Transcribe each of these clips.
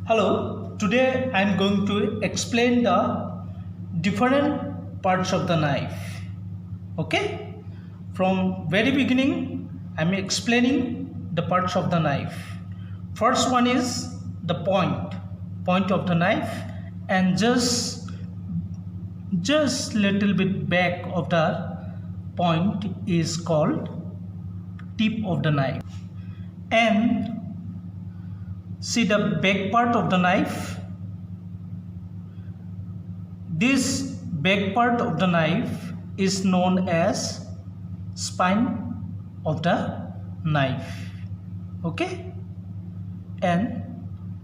Hello, today I am going to explain the different parts of the knife. Okay, from very beginning I am explaining the parts of the knife. First one is the point of the knife, and just little bit back of the point is called tip of the knife. And see the back part of the knife. This back part of the knife is known as spine of the knife. Okay, and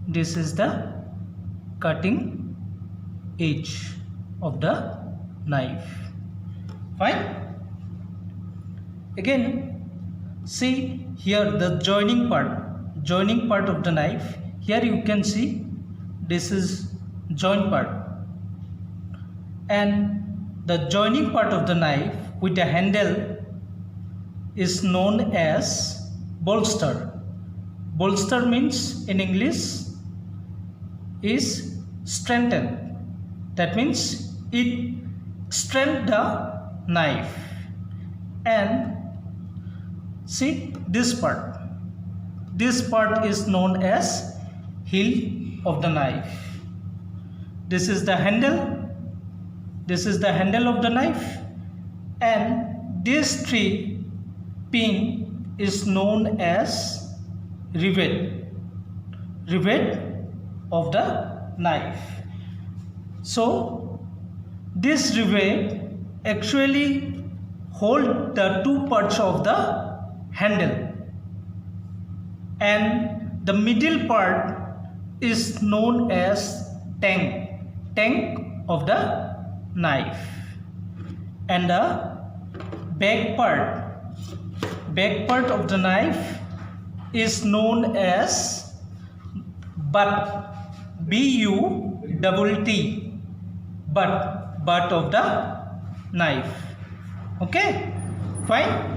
this is the cutting edge of the knife. Fine. Again, see here the joining part of the knife. Here you can see this is joint part, and the joining part of the knife with the handle is known as bolster. Bolster means in English is strengthen. That means it strengthens the knife. And see this part. This part is known as heel of the knife. This is the handle. This is the handle of the knife, and this three pin is known as rivet of the knife. So this rivet actually hold the two parts of the handle, and the middle part is known as tank of the knife, and the back part of the knife is known as butt, B-U-T-T, butt of the knife. Okay, fine.